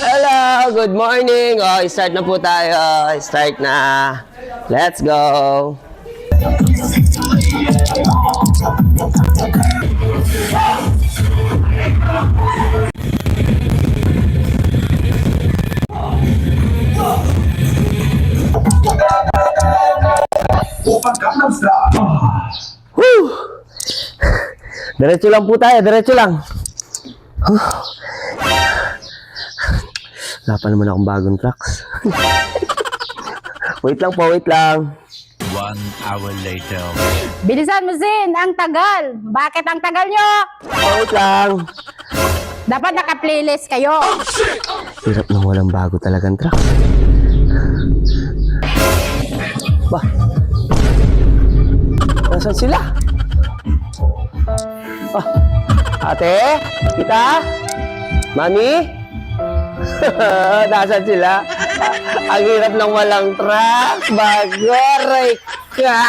Hello, good morning. Oh, start na po tayo. Start na. Let's go. Woo! Diretso lang po tayo, diretso lang. Wala pa naman akong bagong tracks. Wait lang po, wait lang. 1 hour later. Bilisan mo, Zin! Ang tagal! Bakit ang tagal nyo? Wait lang. Dapat naka-playlist kayo. Hirap nang walang bago talagang track. Ba? Nasaan sila? Ah, ate? Kita? Mami? Nasaan sila? Ang hirap nang walang track. Bago, Rika!